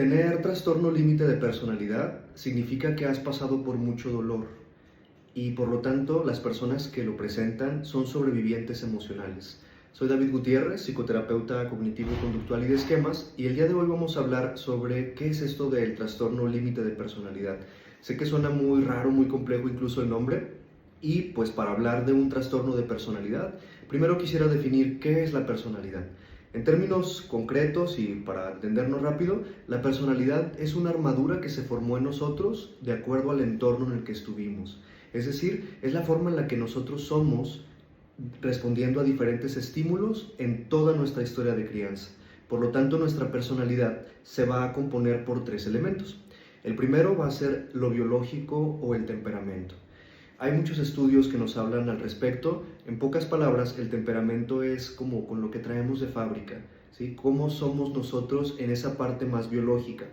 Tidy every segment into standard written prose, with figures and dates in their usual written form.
Tener trastorno límite de personalidad significa que has pasado por mucho dolor y por lo tanto las personas que lo presentan son sobrevivientes emocionales. Soy David Gutiérrez, psicoterapeuta cognitivo-conductual y de esquemas, y el día de hoy vamos a hablar sobre qué es esto del trastorno límite de personalidad. Sé que suena muy raro, muy complejo incluso el nombre, y pues para hablar de un trastorno de personalidad, primero quisiera definir qué es la personalidad. En términos concretos y para entendernos rápido, la personalidad es una armadura que se formó en nosotros de acuerdo al entorno en el que estuvimos. Es decir, es la forma en la que nosotros somos respondiendo a diferentes estímulos en toda nuestra historia de crianza. Por lo tanto, nuestra personalidad se va a componer por tres elementos. El primero va a ser lo biológico o el temperamento. Hay muchos estudios que nos hablan al respecto. En pocas palabras, el temperamento es como con lo que traemos de fábrica, ¿sí? Cómo somos nosotros en esa parte más biológica.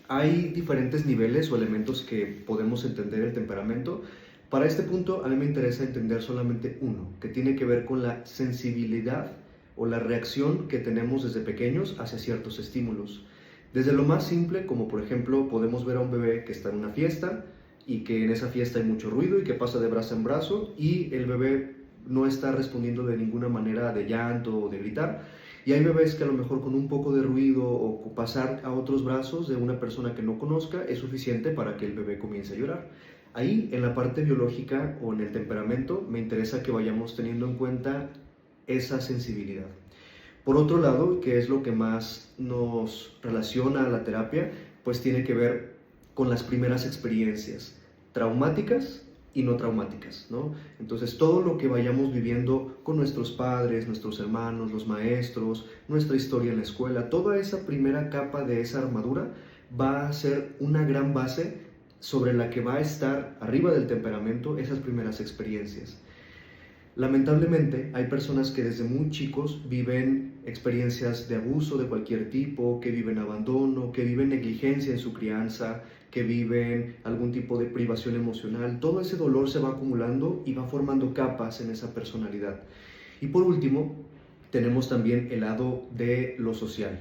Hay diferentes niveles o elementos que podemos entender el temperamento. Para este punto, a mí me interesa entender solamente uno, que tiene que ver con la sensibilidad o la reacción que tenemos desde pequeños hacia ciertos estímulos. Desde lo más simple, como por ejemplo, podemos ver a un bebé que está en una fiesta y que en esa fiesta hay mucho ruido y que pasa de brazo en brazo y el bebé no está respondiendo de ninguna manera de llanto o de gritar. Y hay bebés que a lo mejor con un poco de ruido o pasar a otros brazos de una persona que no conozca es suficiente para que el bebé comience a llorar. Ahí, en la parte biológica o en el temperamento, me interesa que vayamos teniendo en cuenta esa sensibilidad. Por otro lado, que es lo que más nos relaciona a la terapia, pues tiene que ver con las primeras experiencias traumáticas y no traumáticas, ¿no? Entonces, todo lo que vayamos viviendo con nuestros padres, nuestros hermanos, los maestros, nuestra historia en la escuela, toda esa primera capa de esa armadura va a ser una gran base sobre la que va a estar arriba del temperamento esas primeras experiencias. Lamentablemente, hay personas que desde muy chicos viven experiencias de abuso de cualquier tipo, que viven abandono, que viven negligencia en su crianza, que viven algún tipo de privación emocional. Todo ese dolor se va acumulando y va formando capas en esa personalidad. Y por último, tenemos también el lado de lo social.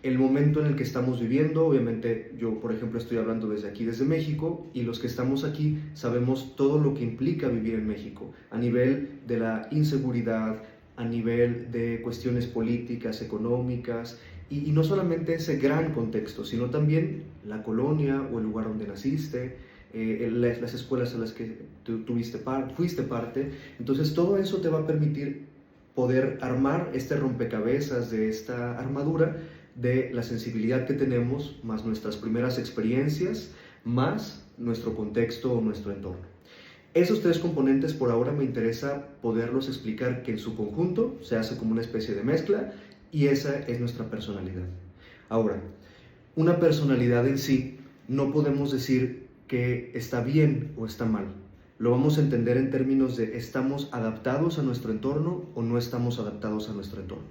El momento en el que estamos viviendo, obviamente yo por ejemplo estoy hablando desde aquí, desde México, y los que estamos aquí sabemos todo lo que implica vivir en México, a nivel de la inseguridad, a nivel de cuestiones políticas, económicas, y no solamente ese gran contexto, sino también la colonia o el lugar donde naciste, las escuelas a las que fuiste parte. Entonces todo eso te va a permitir poder armar este rompecabezas de esta armadura de la sensibilidad que tenemos, más nuestras primeras experiencias, más nuestro contexto o nuestro entorno. Esos tres componentes por ahora me interesa poderlos explicar que en su conjunto se hace como una especie de mezcla y esa es nuestra personalidad. Ahora, una personalidad en sí no podemos decir que está bien o está mal. Lo vamos a entender en términos de ¿estamos adaptados a nuestro entorno o no estamos adaptados a nuestro entorno?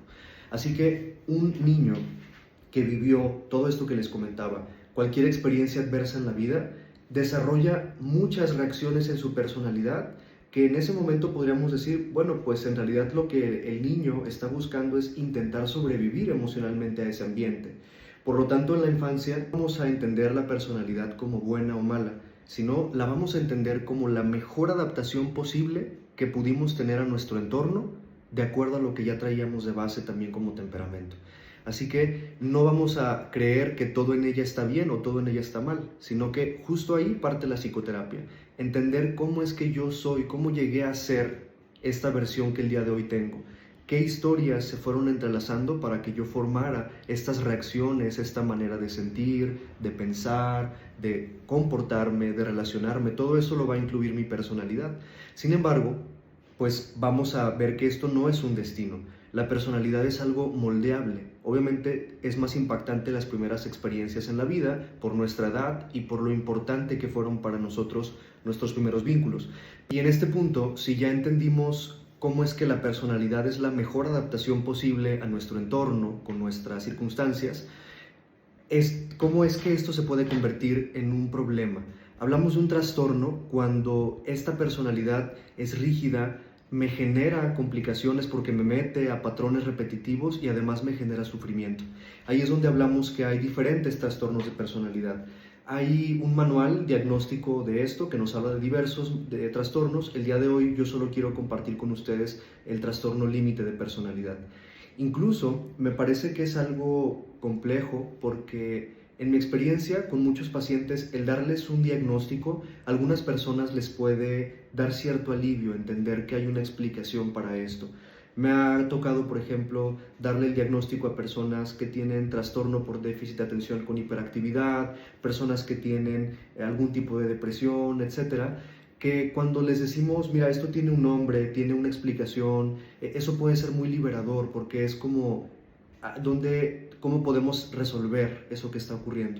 Así que un niño que vivió todo esto que les comentaba, cualquier experiencia adversa en la vida, desarrolla muchas reacciones en su personalidad que en ese momento podríamos decir, bueno, pues en realidad lo que el niño está buscando es intentar sobrevivir emocionalmente a ese ambiente. Por lo tanto, en la infancia no vamos a entender la personalidad como buena o mala, sino la vamos a entender como la mejor adaptación posible que pudimos tener a nuestro entorno, de acuerdo a lo que ya traíamos de base también como temperamento. Así que no vamos a creer que todo en ella está bien o todo en ella está mal, sino que justo ahí parte la psicoterapia. Entender cómo es que yo soy, cómo llegué a ser esta versión que el día de hoy tengo. Qué historias se fueron entrelazando para que yo formara estas reacciones, esta manera de sentir, de pensar, de comportarme, de relacionarme. Todo eso lo va a incluir mi personalidad. Sin embargo, pues vamos a ver que esto no es un destino. La personalidad es algo moldeable. Obviamente es más impactante las primeras experiencias en la vida por nuestra edad y por lo importante que fueron para nosotros nuestros primeros vínculos. Y en este punto, si ya entendimos cómo es que la personalidad es la mejor adaptación posible a nuestro entorno, con nuestras circunstancias, cómo es que esto se puede convertir en un problema. Hablamos de un trastorno cuando esta personalidad es rígida, me genera complicaciones porque me mete a patrones repetitivos y además me genera sufrimiento. Ahí es donde hablamos que hay diferentes trastornos de personalidad. Hay un manual diagnóstico de esto que nos habla de diversos trastornos. El día de hoy yo solo quiero compartir con ustedes el trastorno límite de personalidad. Incluso me parece que es algo complejo porque en mi experiencia con muchos pacientes, el darles un diagnóstico, a algunas personas les puede dar cierto alivio, entender que hay una explicación para esto. Me ha tocado, por ejemplo, darle el diagnóstico a personas que tienen trastorno por déficit de atención con hiperactividad, personas que tienen algún tipo de depresión, etcétera, que cuando les decimos, mira, esto tiene un nombre, tiene una explicación, eso puede ser muy liberador porque es como, ¿cómo podemos resolver eso que está ocurriendo?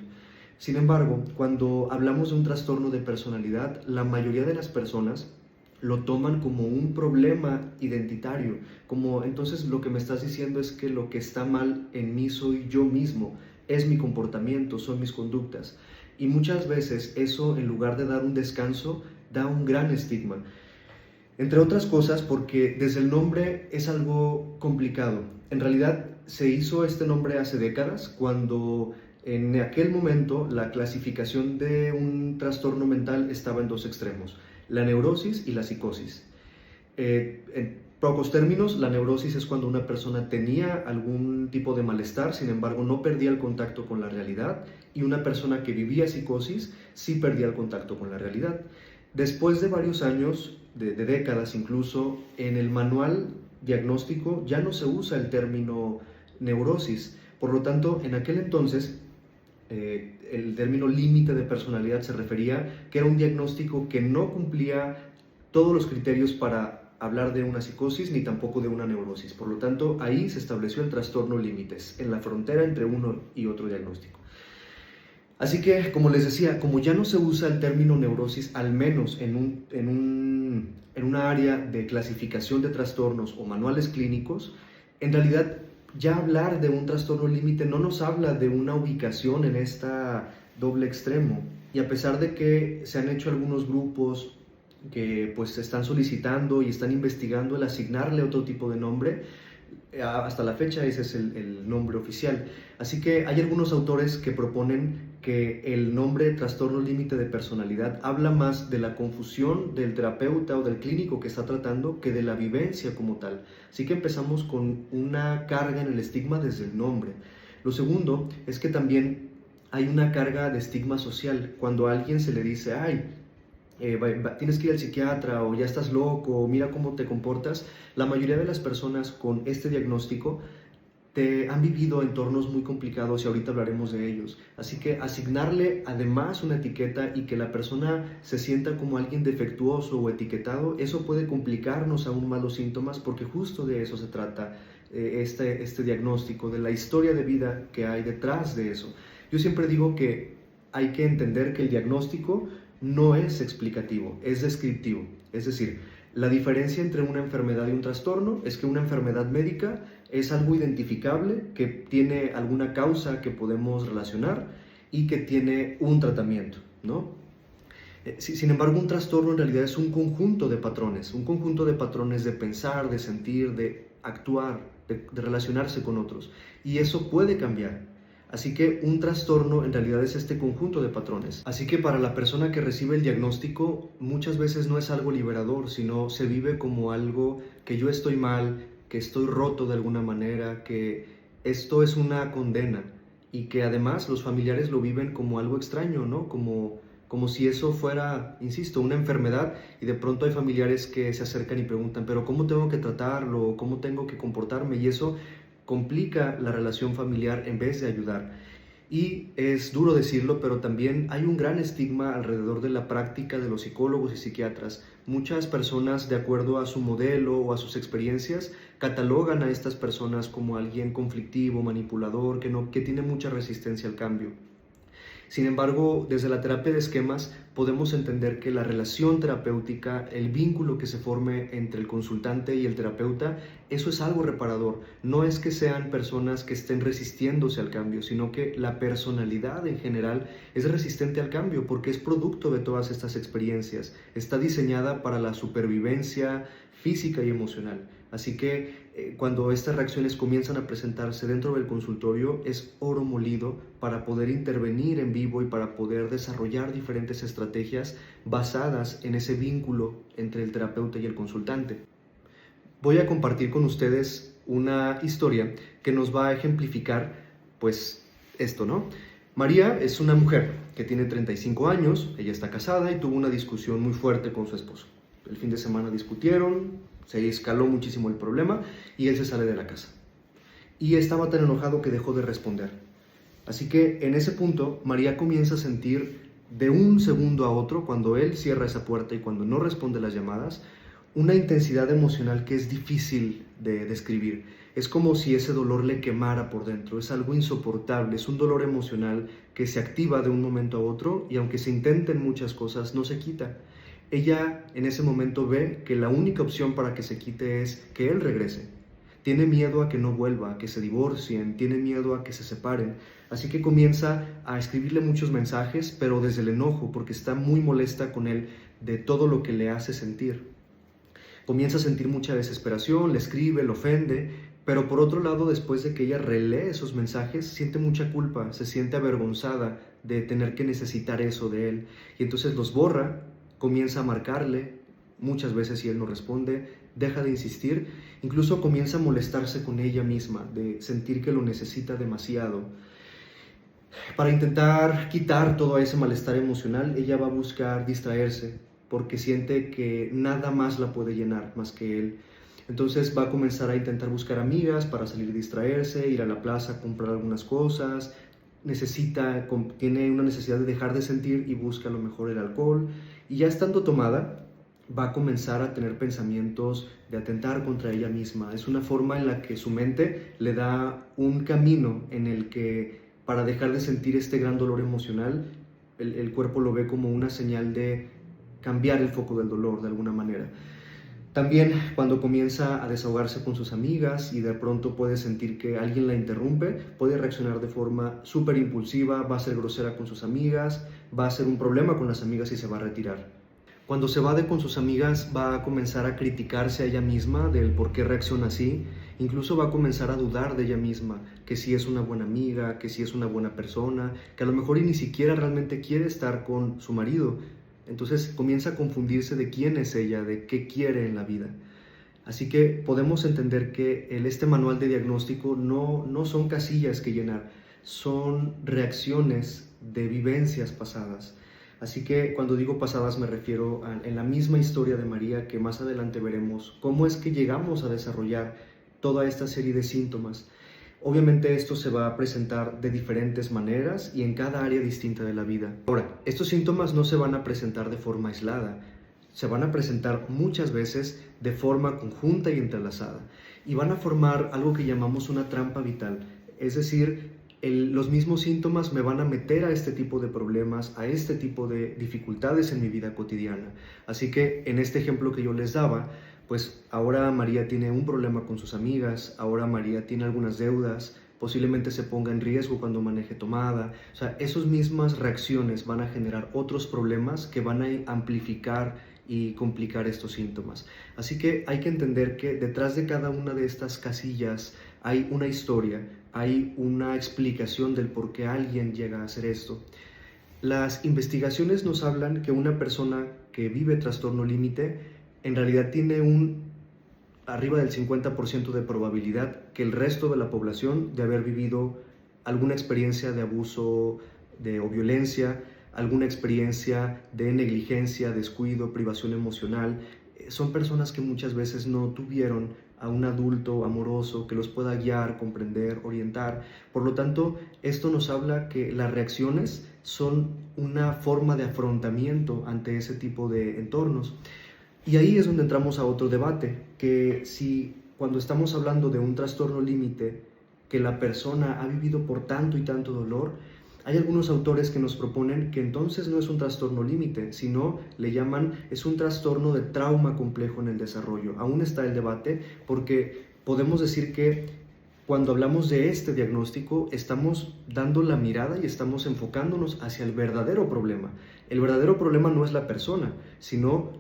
Sin embargo, cuando hablamos de un trastorno de personalidad, la mayoría de las personas lo toman como un problema identitario, como entonces lo que me estás diciendo es que lo que está mal en mí soy yo mismo, es mi comportamiento, son mis conductas. Y muchas veces eso, en lugar de dar un descanso, da un gran estigma. Entre otras cosas porque desde el nombre es algo complicado. En realidad se hizo este nombre hace décadas cuando en aquel momento la clasificación de un trastorno mental estaba en dos extremos, la neurosis y la psicosis. En pocos términos, la neurosis es cuando una persona tenía algún tipo de malestar, sin embargo no perdía el contacto con la realidad, y una persona que vivía psicosis sí perdía el contacto con la realidad. Después de varios años, de décadas incluso, en el manual diagnóstico ya no se usa el término neurosis. Por lo tanto, en aquel entonces, el término límite de personalidad se refería que era un diagnóstico que no cumplía todos los criterios para hablar de una psicosis ni tampoco de una neurosis. Por lo tanto, ahí se estableció el trastorno límites, en la frontera entre uno y otro diagnóstico. Así que, como les decía, como ya no se usa el término neurosis, al menos en una área de clasificación de trastornos o manuales clínicos, en realidad ya hablar de un trastorno límite no nos habla de una ubicación en esta doble extremo. Y a pesar de que se han hecho algunos grupos que pues están solicitando y están investigando el asignarle otro tipo de nombre, hasta la fecha ese es el nombre oficial. Así que hay algunos autores que proponen que el nombre trastorno límite de personalidad habla más de la confusión del terapeuta o del clínico que está tratando que de la vivencia como tal. Así que empezamos con una carga en el estigma desde el nombre. Lo segundo es que también hay una carga de estigma social. Cuando a alguien se le dice, ay, tienes que ir al psiquiatra o ya estás loco o mira cómo te comportas, la mayoría de las personas con este diagnóstico han vivido entornos muy complicados y ahorita hablaremos de ellos. Así que asignarle además una etiqueta y que la persona se sienta como alguien defectuoso o etiquetado, eso puede complicarnos aún más los síntomas porque justo de eso se trata este diagnóstico, de la historia de vida que hay detrás de eso. Yo siempre digo que hay que entender que el diagnóstico no es explicativo, es descriptivo. Es decir, la diferencia entre una enfermedad y un trastorno es que una enfermedad médica es algo identificable, que tiene alguna causa que podemos relacionar y que tiene un tratamiento, ¿no? Sin embargo, un trastorno en realidad es un conjunto de patrones de pensar, de sentir, de actuar, de relacionarse con otros. Y eso puede cambiar. Así que un trastorno en realidad es este conjunto de patrones. Así que para la persona que recibe el diagnóstico, muchas veces no es algo liberador, sino se vive como algo que yo estoy mal, que estoy roto de alguna manera, que esto es una condena y que además los familiares lo viven como algo extraño, ¿no? Como si eso fuera, insisto, una enfermedad y de pronto hay familiares que se acercan y preguntan, pero ¿cómo tengo que tratarlo? ¿Cómo tengo que comportarme? Y eso complica la relación familiar en vez de ayudar. Y es duro decirlo, pero también hay un gran estigma alrededor de la práctica de los psicólogos y psiquiatras. Muchas personas, de acuerdo a su modelo o a sus experiencias, catalogan a estas personas como alguien conflictivo, manipulador, que tiene mucha resistencia al cambio. Sin embargo, desde la terapia de esquemas podemos entender que la relación terapéutica, el vínculo que se forme entre el consultante y el terapeuta, eso es algo reparador. No es que sean personas que estén resistiéndose al cambio, sino que la personalidad en general es resistente al cambio porque es producto de todas estas experiencias. Está diseñada para la supervivencia física y emocional. Así que cuando estas reacciones comienzan a presentarse dentro del consultorio, es oro molido para poder intervenir en vivo y para poder desarrollar diferentes estrategias basadas en ese vínculo entre el terapeuta y el consultante. Voy a compartir con ustedes una historia que nos va a ejemplificar pues esto, ¿no? María es una mujer que tiene 35 años, ella está casada y tuvo una discusión muy fuerte con su esposo. El fin de semana discutieron, se escaló muchísimo el problema y él se sale de la casa. Y estaba tan enojado que dejó de responder. Así que en ese punto María comienza a sentir de un segundo a otro, cuando él cierra esa puerta y cuando no responde las llamadas, una intensidad emocional que es difícil de describir. Es como si ese dolor le quemara por dentro, es algo insoportable, es un dolor emocional que se activa de un momento a otro y aunque se intenten muchas cosas, no se quita. Ella en ese momento ve que la única opción para que se quite es que él regrese. Tiene miedo a que no vuelva, a que se divorcien, tiene miedo a que se separen. Así que comienza a escribirle muchos mensajes, pero desde el enojo, porque está muy molesta con él de todo lo que le hace sentir. Comienza a sentir mucha desesperación, le escribe, le ofende, pero por otro lado, después de que ella relee esos mensajes, siente mucha culpa, se siente avergonzada de tener que necesitar eso de él. Y entonces los borra, comienza a marcarle muchas veces y él no responde, deja de insistir, incluso comienza a molestarse con ella misma, de sentir que lo necesita demasiado. Para intentar quitar todo ese malestar emocional, ella va a buscar distraerse, porque siente que nada más la puede llenar más que él. Entonces va a comenzar a intentar buscar amigas para salir a distraerse, ir a la plaza a comprar algunas cosas, tiene una necesidad de dejar de sentir y busca a lo mejor el alcohol, y ya estando tomada, va a comenzar a tener pensamientos de atentar contra ella misma. Es una forma en la que su mente le da un camino en el que, para dejar de sentir este gran dolor emocional, el cuerpo lo ve como una señal de cambiar el foco del dolor de alguna manera. También cuando comienza a desahogarse con sus amigas y de pronto puede sentir que alguien la interrumpe, puede reaccionar de forma súper impulsiva, va a ser grosera con sus amigas, va a ser un problema con las amigas y se va a retirar. Cuando se va con sus amigas va a comenzar a criticarse a ella misma del por qué reacciona así, incluso va a comenzar a dudar de ella misma, que si es una buena amiga, que si es una buena persona, que a lo mejor ni siquiera realmente quiere estar con su marido. Entonces comienza a confundirse de quién es ella, de qué quiere en la vida. Así que podemos entender que este manual de diagnóstico no son casillas que llenar, son reacciones de vivencias pasadas. Así que cuando digo pasadas me refiero en la misma historia de María, que más adelante veremos cómo es que llegamos a desarrollar toda esta serie de síntomas. Obviamente esto se va a presentar de diferentes maneras y en cada área distinta de la vida. Ahora, estos síntomas no se van a presentar de forma aislada, se van a presentar muchas veces de forma conjunta y entrelazada y van a formar algo que llamamos una trampa vital, es decir, los mismos síntomas me van a meter a este tipo de problemas, a este tipo de dificultades en mi vida cotidiana. Así que en este ejemplo que yo les daba, pues ahora María tiene un problema con sus amigas, ahora María tiene algunas deudas, posiblemente se ponga en riesgo cuando maneje tomada. O sea, esas mismas reacciones van a generar otros problemas que van a amplificar y complicar estos síntomas. Así que hay que entender que detrás de cada una de estas casillas hay una historia, hay una explicación del por qué alguien llega a hacer esto. Las investigaciones nos hablan que una persona que vive trastorno límite en realidad tiene arriba del 50% de probabilidad que el resto de la población de haber vivido alguna experiencia de abuso o violencia, alguna experiencia de negligencia, descuido, privación emocional. Son personas que muchas veces no tuvieron a un adulto amoroso que los pueda guiar, comprender, orientar. Por lo tanto, esto nos habla que las reacciones son una forma de afrontamiento ante ese tipo de entornos. Y ahí es donde entramos a otro debate, que si cuando estamos hablando de un trastorno límite, que la persona ha vivido por tanto y tanto dolor, hay algunos autores que nos proponen que entonces no es un trastorno límite, sino le llaman, es un trastorno de trauma complejo en el desarrollo. Aún está el debate porque podemos decir que Cuando hablamos de este diagnóstico, estamos dando la mirada y estamos enfocándonos hacia el verdadero problema. El verdadero problema no es la persona,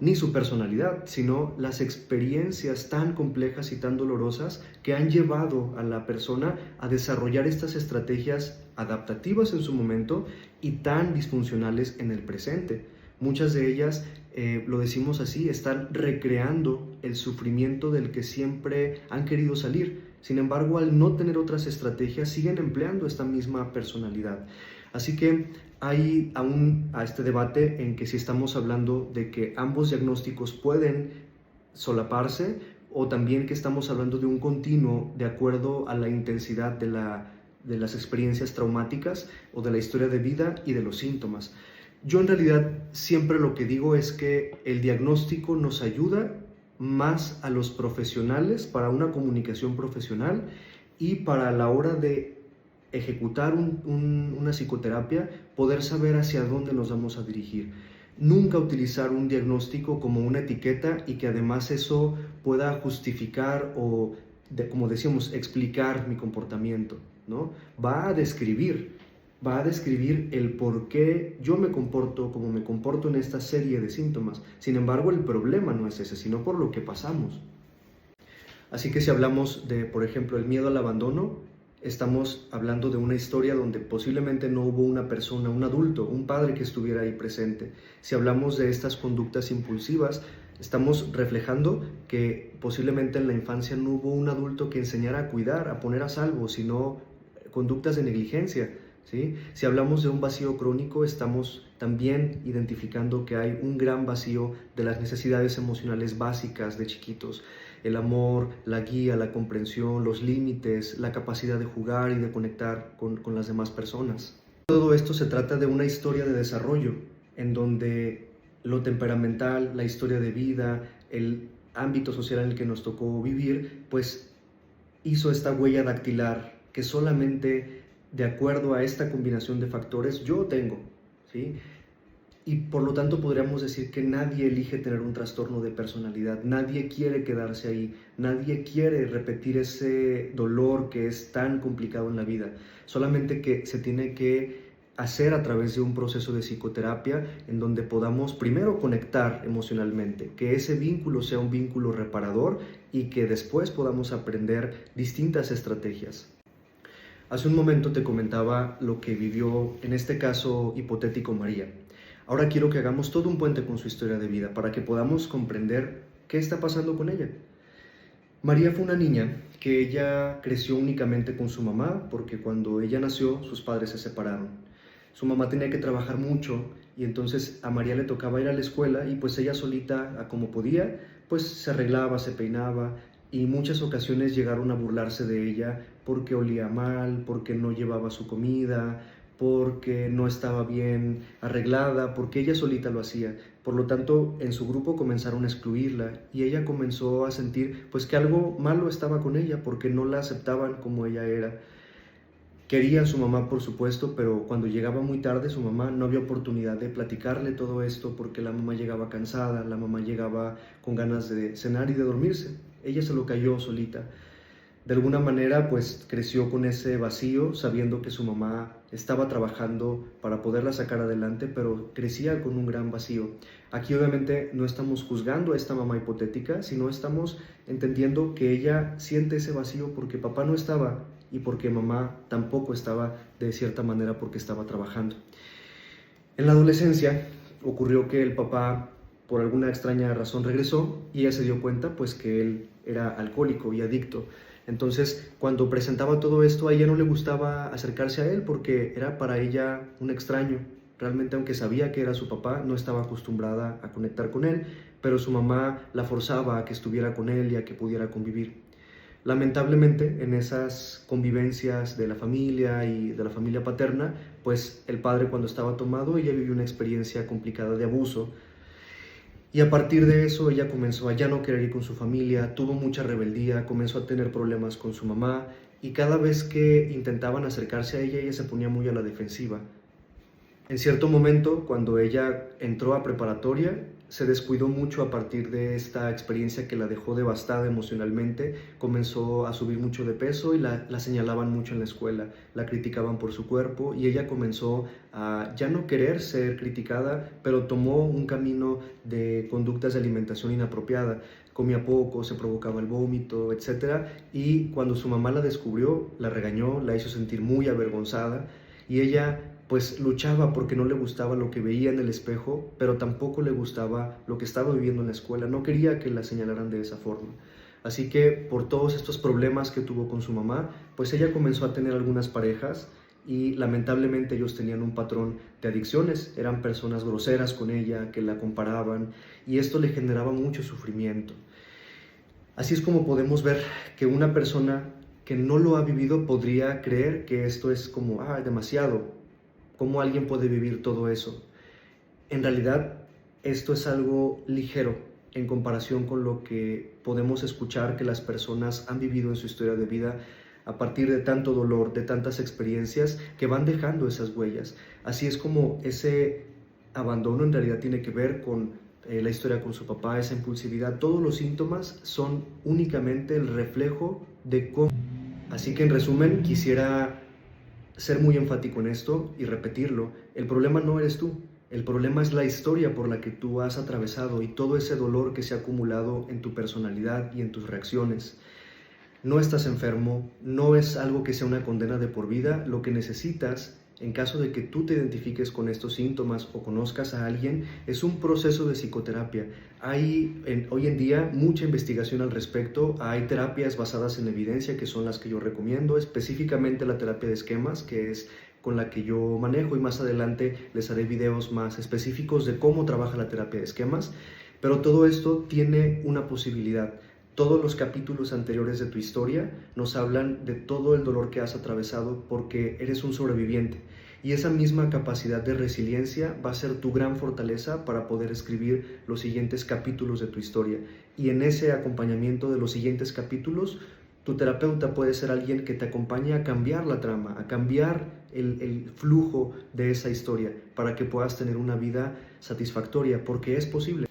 ni su personalidad, sino las experiencias tan complejas y tan dolorosas que han llevado a la persona a desarrollar estas estrategias adaptativas en su momento y tan disfuncionales en el presente. Muchas de ellas, lo decimos así, están recreando el sufrimiento del que siempre han querido salir. Sin embargo, al no tener otras estrategias, siguen empleando esta misma personalidad. Así que hay aún a este debate en que si estamos hablando de que ambos diagnósticos pueden solaparse o también que estamos hablando de un continuo de acuerdo a la intensidad de las experiencias traumáticas o de la historia de vida y de los síntomas. Yo en realidad siempre lo que digo es que el diagnóstico nos ayuda más a los profesionales para una comunicación profesional y para la hora de ejecutar una psicoterapia, poder saber hacia dónde nos vamos a dirigir. Nunca utilizar un diagnóstico como una etiqueta y que además eso pueda justificar o, como decíamos, explicar mi comportamiento, ¿no? Va a describir el por qué yo me comporto como me comporto en esta serie de síntomas. Sin embargo, el problema no es ese, sino por lo que pasamos. Así que si hablamos de, por ejemplo, el miedo al abandono, estamos hablando de una historia donde posiblemente no hubo una persona, un adulto, un padre que estuviera ahí presente. Si hablamos de estas conductas impulsivas, estamos reflejando que posiblemente en la infancia no hubo un adulto que enseñara a cuidar, a poner a salvo, sino conductas de negligencia, ¿sí? Si hablamos de un vacío crónico, estamos también identificando que hay un gran vacío de las necesidades emocionales básicas de chiquitos. El amor, la guía, la comprensión, los límites, la capacidad de jugar y de conectar con las demás personas. Todo esto se trata de una historia de desarrollo, en donde lo temperamental, la historia de vida, el ámbito social en el que nos tocó vivir, pues hizo esta huella dactilar que solamente de acuerdo a esta combinación de factores yo tengo, ¿sí? Y por lo tanto podríamos decir que nadie elige tener un trastorno de personalidad, nadie quiere quedarse ahí, nadie quiere repetir ese dolor que es tan complicado en la vida, solamente que se tiene que hacer a través de un proceso de psicoterapia en donde podamos primero conectar emocionalmente, que ese vínculo sea un vínculo reparador y que después podamos aprender distintas estrategias. Hace un momento te comentaba lo que vivió en este caso hipotético María. Ahora quiero que hagamos todo un puente con su historia de vida para que podamos comprender qué está pasando con ella. María fue una niña que ella creció únicamente con su mamá porque cuando ella nació sus padres se separaron. Su mamá tenía que trabajar mucho y entonces a María le tocaba ir a la escuela y pues ella solita, a como podía, pues se arreglaba, se peinaba y muchas ocasiones llegaron a burlarse de ella porque olía mal, porque no llevaba su comida, porque no estaba bien arreglada, porque ella solita lo hacía. Por lo tanto, en su grupo comenzaron a excluirla y ella comenzó a sentir pues que algo malo estaba con ella porque no la aceptaban como ella era. Quería a su mamá, por supuesto, pero cuando llegaba muy tarde su mamá no había oportunidad de platicarle todo esto porque la mamá llegaba cansada, la mamá llegaba con ganas de cenar y de dormirse. Ella se lo cayó solita. De alguna manera, pues creció con ese vacío, sabiendo que su mamá estaba trabajando para poderla sacar adelante, pero crecía con un gran vacío. Aquí obviamente no estamos juzgando a esta mamá hipotética, sino estamos entendiendo que ella siente ese vacío porque papá no estaba y porque mamá tampoco estaba de cierta manera porque estaba trabajando. En la adolescencia ocurrió que el papá por alguna extraña razón regresó y ella se dio cuenta pues que él era alcohólico y adicto. Entonces, cuando presentaba todo esto, a ella no le gustaba acercarse a él porque era para ella un extraño. Realmente, aunque sabía que era su papá, no estaba acostumbrada a conectar con él, pero su mamá la forzaba a que estuviera con él y a que pudiera convivir. Lamentablemente, en esas convivencias de la familia y de la familia paterna, pues el padre cuando estaba tomado, ella vivió una experiencia complicada de abuso. Y a partir de eso ella comenzó a ya no querer ir con su familia, tuvo mucha rebeldía, comenzó a tener problemas con su mamá y cada vez que intentaban acercarse a ella, ella se ponía muy a la defensiva. En cierto momento, cuando ella entró a preparatoria, se descuidó mucho a partir de esta experiencia que la dejó devastada emocionalmente. Comenzó a subir mucho de peso y la señalaban mucho en la escuela, la criticaban por su cuerpo y ella comenzó a ya no querer ser criticada, pero tomó un camino de conductas de alimentación inapropiada. Comía poco, se provocaba el vómito, etc. Y cuando su mamá la descubrió, la regañó, la hizo sentir muy avergonzada y ella pues luchaba porque no le gustaba lo que veía en el espejo, pero tampoco le gustaba lo que estaba viviendo en la escuela, no quería que la señalaran de esa forma. Así que por todos estos problemas que tuvo con su mamá, pues ella comenzó a tener algunas parejas y lamentablemente ellos tenían un patrón de adicciones, eran personas groseras con ella, que la comparaban y esto le generaba mucho sufrimiento. Así es como podemos ver que una persona que no lo ha vivido podría creer que esto es como, demasiado. ¿Cómo alguien puede vivir todo eso? En realidad, esto es algo ligero en comparación con lo que podemos escuchar que las personas han vivido en su historia de vida a partir de tanto dolor, de tantas experiencias que van dejando esas huellas. Así es como ese abandono en realidad tiene que ver con la historia con su papá, esa impulsividad. Todos los síntomas son únicamente el reflejo de cómo. Así que en resumen, quisiera ser muy enfático en esto y repetirlo. El problema no eres tú, el problema es la historia por la que tú has atravesado y todo ese dolor que se ha acumulado en tu personalidad y en tus reacciones. No estás enfermo, no es algo que sea una condena de por vida. Lo que necesitas, en caso de que tú te identifiques con estos síntomas o conozcas a alguien, es un proceso de psicoterapia. Hay hoy en día mucha investigación al respecto, hay terapias basadas en evidencia que son las que yo recomiendo, específicamente la terapia de esquemas, que es con la que yo manejo, y más adelante les haré videos más específicos de cómo trabaja la terapia de esquemas. Pero todo esto tiene una posibilidad. Todos los capítulos anteriores de tu historia nos hablan de todo el dolor que has atravesado porque eres un sobreviviente. Y esa misma capacidad de resiliencia va a ser tu gran fortaleza para poder escribir los siguientes capítulos de tu historia. Y en ese acompañamiento de los siguientes capítulos, tu terapeuta puede ser alguien que te acompañe a cambiar la trama, a cambiar el flujo de esa historia para que puedas tener una vida satisfactoria, porque es posible.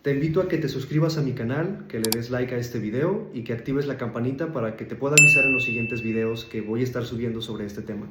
Te invito a que te suscribas a mi canal, que le des like a este video y que actives la campanita para que te pueda avisar en los siguientes videos que voy a estar subiendo sobre este tema.